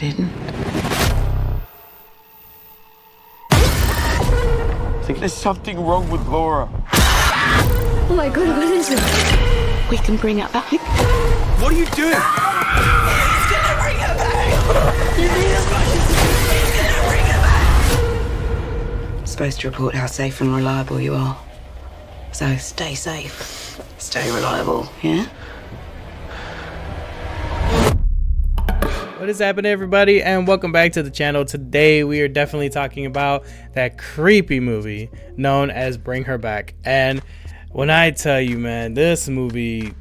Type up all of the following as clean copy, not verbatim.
didn't. I think there's something wrong with Laura. Oh my God, what is it? We can bring her back. What are you doing? He's gonna bring her back. He's gonna bring her back. I'm supposed to report how safe and reliable you are. So stay safe, stay reliable, yeah? What is happening, everybody, and welcome back to the channel. Today we are definitely talking about that creepy movie known as Bring Her Back. And when I tell you, man, this movie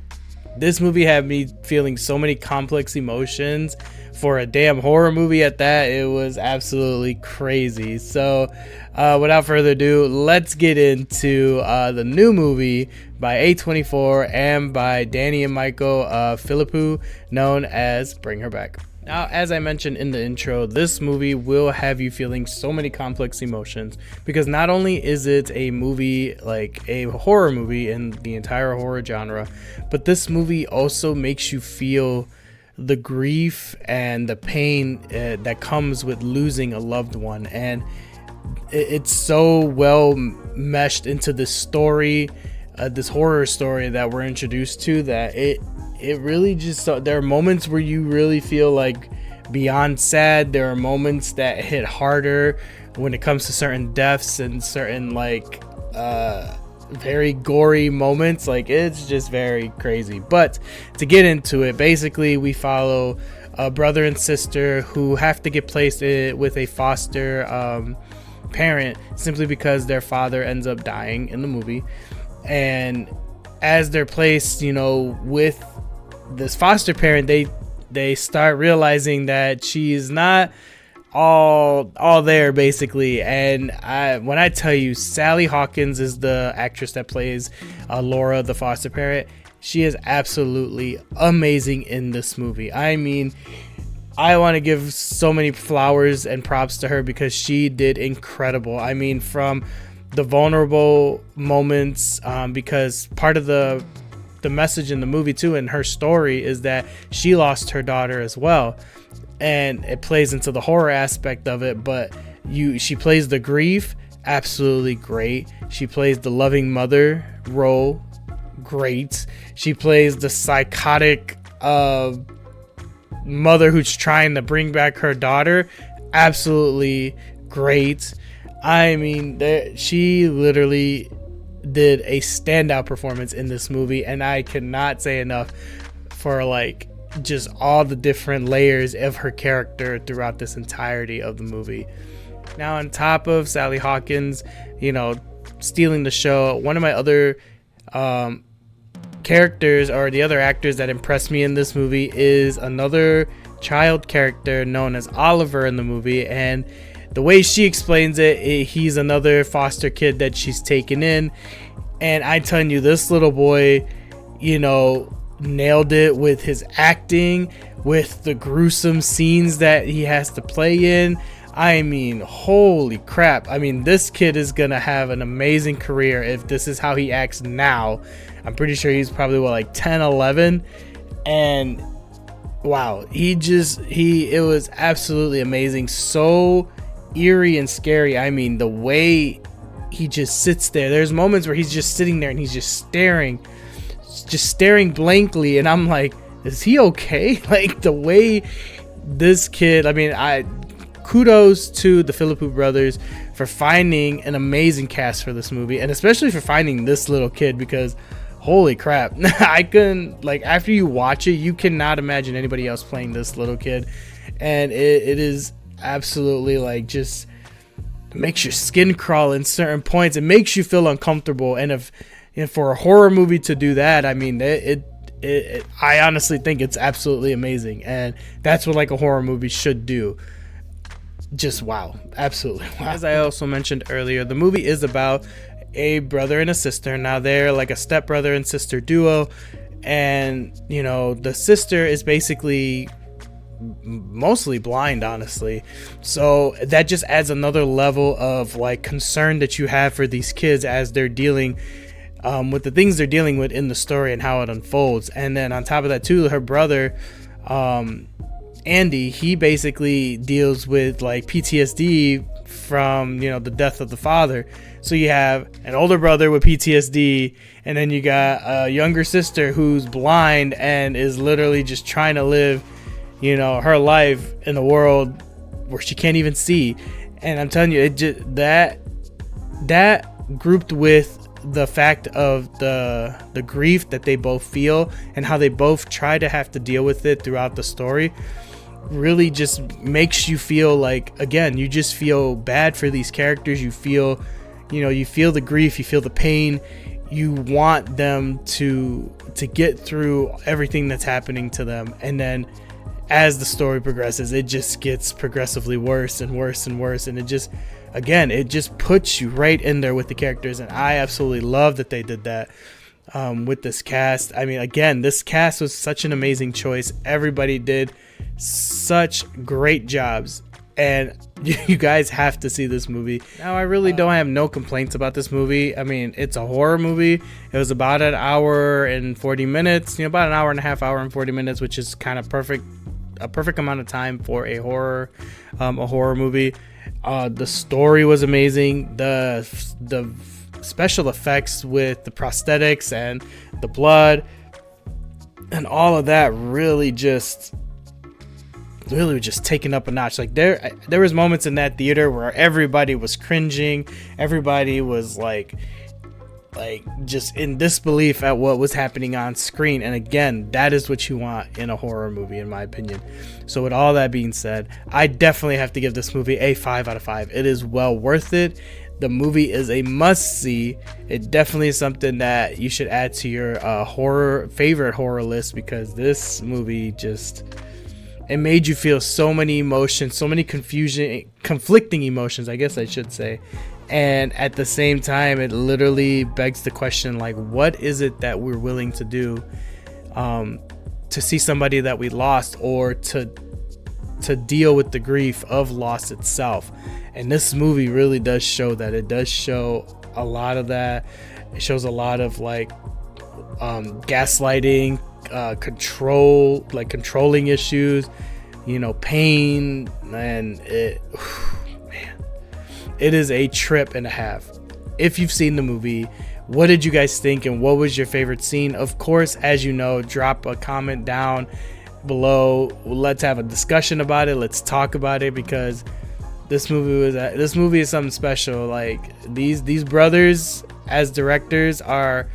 had me feeling so many complex emotions for a damn horror movie at that. It was absolutely crazy. So without further ado, let's get into the new movie by A24 and by Danny and Michael Philippou, known as Bring Her Back. Now, as I mentioned in the intro, this movie will have you feeling so many complex emotions because not only is it a movie, like a horror movie in the entire horror genre, but this movie also makes you feel the grief and the pain that comes with losing a loved one. And it's so well meshed into this story, this horror story that we're introduced to, that it really just, there are moments where you really feel like beyond sad. There are moments that hit harder when it comes to certain deaths and certain like very gory moments. Like, it's just very crazy. But to get into it, basically we follow a brother and sister who have to get placed with a foster parent simply because their father ends up dying in the movie. And as they're placed, you know, with this foster parent, they start realizing that she's not all there, basically. And when I tell you, Sally Hawkins is the actress that plays Laura, the foster parent. She is absolutely amazing in this movie. I mean, I want to give so many flowers and props to her because she did incredible. I mean, from the vulnerable moments, because part of the message in the movie too, and her story, is that she lost her daughter as well, and it plays into the horror aspect of it. But she plays the grief absolutely great. She plays the loving mother role great. She plays the psychotic mother who's trying to bring back her daughter absolutely great. I mean, she literally did a standout performance in this movie, and I cannot say enough for like just all the different layers of her character throughout this entirety of the movie. Now, on top of Sally Hawkins, you know, stealing the show, one of my other characters, or the other actors that impressed me in this movie, is another child character known as Oliver in the movie. And the way she explains it, he's another foster kid that she's taken in. And I'm telling you, this little boy, you know, nailed it with his acting, with the gruesome scenes that he has to play in. I mean, holy crap. I mean, this kid is going to have an amazing career if this is how he acts now. I'm pretty sure he's probably, what, like 10, 11. And wow, it was absolutely amazing. So eerie and scary. I mean, the way he just sits there, there's moments where he's just sitting there and he's just staring blankly, and I'm like, is he okay? Like, the way this kid, I mean, kudos to the Philippou brothers for finding an amazing cast for this movie, and especially for finding this little kid, because holy crap, I couldn't, like, after you watch it, you cannot imagine anybody else playing this little kid. And it is absolutely, like, just makes your skin crawl in certain points. It makes you feel uncomfortable. And for a horror movie to do that, I mean, I honestly think it's absolutely amazing. And that's what, like, a horror movie should do. Just wow, absolutely wow. As I also mentioned earlier, the movie is about a brother and a sister. Now, they're like a stepbrother and sister duo, and you know, the sister is basically mostly blind, honestly, so that just adds another level of like concern that you have for these kids as they're dealing with the things they're dealing with in the story and how it unfolds. And then on top of that too, her brother Andy, he basically deals with like PTSD from, you know, the death of the father. So you have an older brother with PTSD, and then you got a younger sister who's blind and is literally just trying to live, you know, her life in a world where she can't even see. And I'm telling you, it just that grouped with the fact of the grief that they both feel and how they both try to have to deal with it throughout the story really just makes you feel like, again, you just feel bad for these characters. You feel, you know, you feel the grief, you feel the pain, you want them to get through everything that's happening to them. And then as the story progresses, it just gets progressively worse and worse and worse, and it just, again, it just puts you right in there with the characters. And I absolutely love that they did that with this cast. I mean, again, this cast was such an amazing choice. Everybody did such great jobs, and you guys have to see this movie. Now, I really don't have no complaints about this movie. I mean, it's a horror movie. It was about an hour and 40 minutes, you know, about an hour and a half, hour and 40 minutes, which is kind of perfect, a perfect amount of time for a horror movie. The story was amazing. The special effects with the prosthetics and the blood and all of that really just taken up a notch. Like there was moments in that theater where everybody was cringing, everybody was like just in disbelief at what was happening on screen. And again, that is what you want in a horror movie, in my opinion. So with all that being said, I definitely have to give this movie a 5 out of 5. It is well worth it. The movie is a must-see. It definitely is something that you should add to your favorite horror list, because this movie just, it made you feel so many emotions, so many conflicting emotions, I guess I should say. And at the same time, it literally begs the question, like, what is it that we're willing to do to see somebody that we lost, or to deal with the grief of loss itself? And this movie really does show that. It does show a lot of that. It shows a lot of like gaslighting, control, like controlling issues, you know, pain, and it, man, it is a trip and a half. If you've seen the movie, what did you guys think, and what was your favorite scene? Of course, as you know, drop a comment down below. Let's have a discussion about it. Let's talk about it, because this movie is something special. Like these brothers as directors are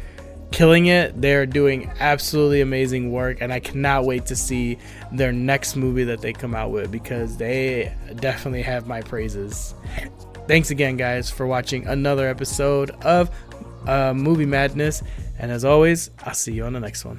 killing it. They're doing absolutely amazing work, and I cannot wait to see their next movie that they come out with, because they definitely have my praises. Thanks again, guys, for watching another episode of Movie Madness, and as always, I'll see you on the next one.